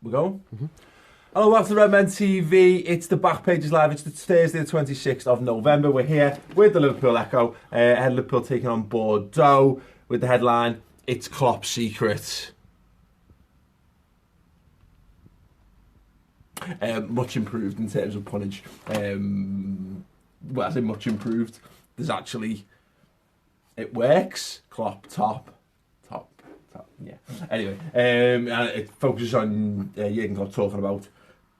We're going? Hello, welcome to Redmen TV. It's the Backpages Live. It's Thursday, the 26th of November. We're here with the Liverpool Echo. Ahead of Liverpool taking on Bordeaux with the headline, It's Klopp's Secret. Much improved in terms of punnage. Well, I say much improved. There's actually... It works. Klopp, top. Yeah. Anyway, and it focuses on Jurgen Klopp talking about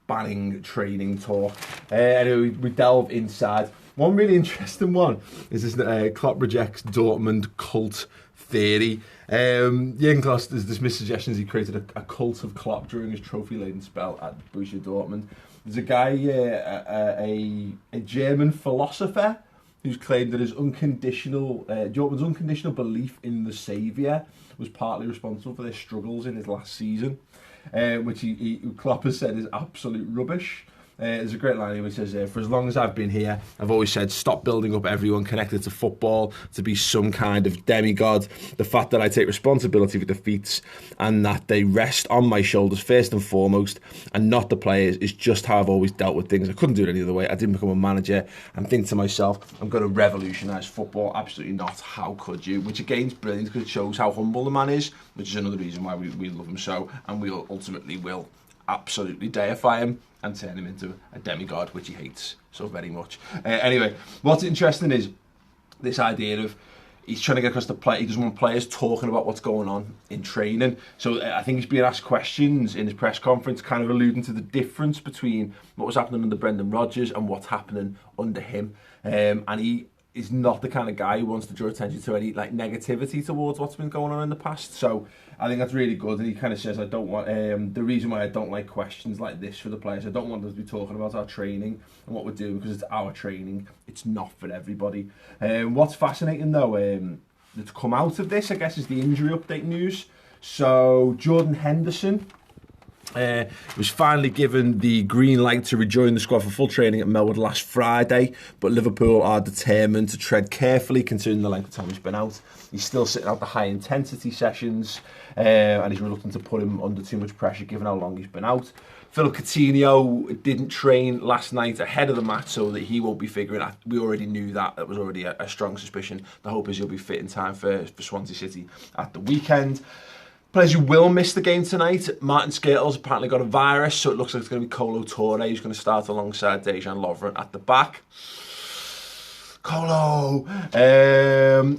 banning training talk. Anyway, we delve inside. One really interesting one is this Klopp rejects Dortmund cult theory. Jurgen Klopp has dismissed suggestions he created a cult of Klopp during his trophy-laden spell at Borussia Dortmund. There's a guy, a German philosopher, who's claimed that his Dortmund's unconditional belief in the saviour was partly responsible for their struggles in his last season, which Klopp has said is absolute rubbish. There's a great line here which says, for as long as I've been here, I've always said, stop building up everyone connected to football to be some kind of demigod. The fact that I take responsibility for defeats and that they rest on my shoulders first and foremost and not the players is just how I've always dealt with things. I couldn't do it any other way. I didn't become a manager and think to myself, I'm going to revolutionise football. Absolutely not. How could you? Which again is brilliant because it shows how humble the man is, which is another reason why we love him so, and we ultimately will absolutely deify him and turn him into a demigod, which he hates so very much. Anyway, what's interesting is this idea of he's trying to get across the play. He doesn't want players talking about what's going on in training. So I think he's being asked questions in his press conference, kind of alluding to the difference between what was happening under Brendan Rodgers and what's happening under him. And he is not the kind of guy who wants to draw attention to any negativity towards what's been going on in the past. So I think that's really good. And he kind of says, I don't want the reason why I don't like questions like this for the players. I don't want them to be talking about our training and what we're doing because it's our training. It's not for everybody. What's fascinating though, that's come out of this, I guess, is the injury update news. So Jordan Henderson was finally given the green light to rejoin the squad for full training at Melwood last Friday, but Liverpool are determined to tread carefully considering the length of time he's been out. He's still sitting out the high intensity sessions, and he's reluctant to put him under too much pressure given how long he's been out. Phil Coutinho didn't train last night ahead of the match, so that he won't be figuring out. We already knew that. That was already a strong suspicion. The hope is he'll be fit in time for Swansea City at the weekend. Players who will miss the game tonight, Martin Skrtel's apparently got a virus, so it looks like it's going to be Kolo Touré who's going to start alongside Dejan Lovren at the back. Kolo!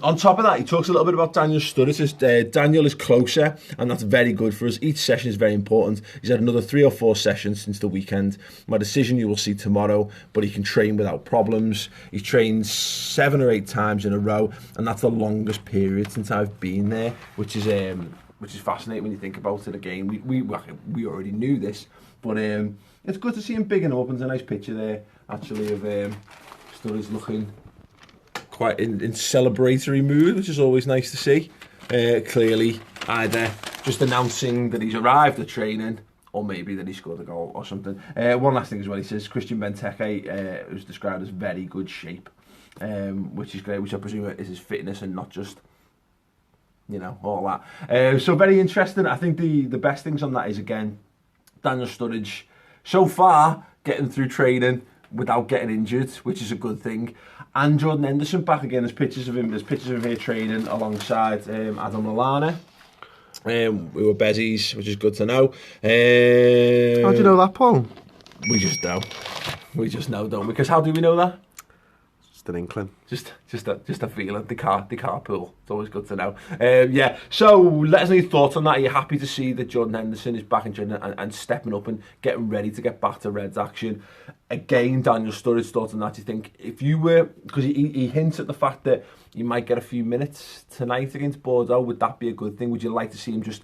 On top of that, he talks a little bit about Daniel Sturridge. Daniel is closer, and that's very good for us. Each session is very important. He's had another 3 or 4 sessions since the weekend. My decision you will see tomorrow, but he can train without problems. He's trained 7 or 8 times in a row, and that's the longest period since I've been there, which is fascinating when you think about it again. We already knew this, but it's good to see him bigging up. And there's a nice picture there, actually, of Sturridge looking quite in celebratory mood, which is always nice to see. Clearly, either just announcing that he's arrived at training, or maybe that he scored a goal or something. One last thing as well, he says Christian Benteke was described as very good shape, which is great, which I presume is his fitness and not just, all that. So very interesting. I think the best things on that is, again, Daniel Sturridge, so far, getting through training without getting injured, which is a good thing. And Jordan Henderson back again. There's pictures of him here training alongside Adam Lallana. We were bezies, which is good to know. How do you know that, Paul? We just know. We just know, don't we? Because how do we know that? Just an inkling. Just a feeling. The carpool. It's always good to know. Yeah. So let us know your thoughts on that. Are you happy to see that Jordan Henderson is back in training and stepping up and getting ready to get back to Reds action? Again, Daniel Sturridge thoughts on that. Do you think if you were, because he hints at the fact that you might get a few minutes tonight against Bordeaux, would that be a good thing? Would you like to see him just,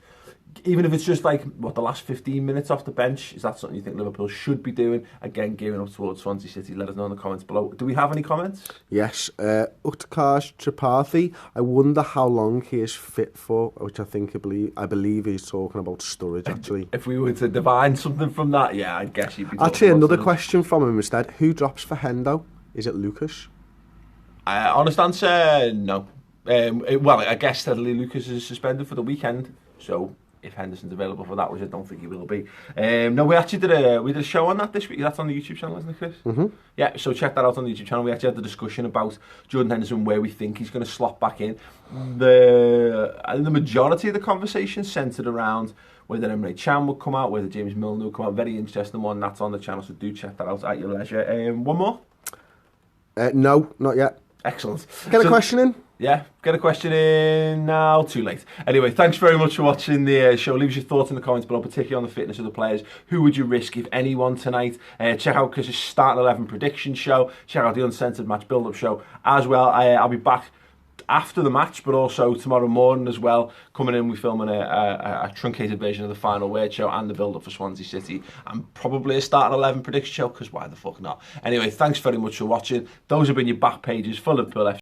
even if it's just like, the last 15 minutes off the bench, is that something you think Liverpool should be doing? Again, gearing up towards Swansea City. Let us know in the comments below. Do we have any comments? Yes. Utkarsh Tripathi, I wonder how long he is fit for, which I believe he's talking about Sturridge, actually. If we were to divine something from that, yeah, I guess you'd be talking actually, about another Sturridge. Question from him instead. Who drops for Hendo? Is it Lucas? Honest answer, no. Well, I guess steadily Lucas is suspended for the weekend, so if Henderson's available for that, which I don't think he will be. No, we actually did a show on that this week. That's on the YouTube channel, isn't it, Chris? Mm-hmm. Yeah, so check that out on the YouTube channel. We actually had the discussion about Jordan Henderson, where we think he's going to slot back in. The majority of the conversation centred around whether Emre Can would come out, whether James Milner would come out. Very interesting one. That's on the channel, so do check that out at your leisure. One more? No, not yet. Excellent. Get a question in. Yeah, get a question in now. Too late. Anyway, thanks very much for watching the show. Leave us your thoughts in the comments below, particularly on the fitness of the players. Who would you risk, if anyone, tonight? Check out Chris's Starting 11 prediction show. Check out the Uncensored match build-up show as well. I'll be back after the match, but also tomorrow morning as well. Coming in, we're filming a truncated version of the Final Word show and the build-up for Swansea City, and probably a Starting 11 prediction show, because why the fuck not? Anyway, thanks very much for watching. Those have been your back pages for Liverpool FC.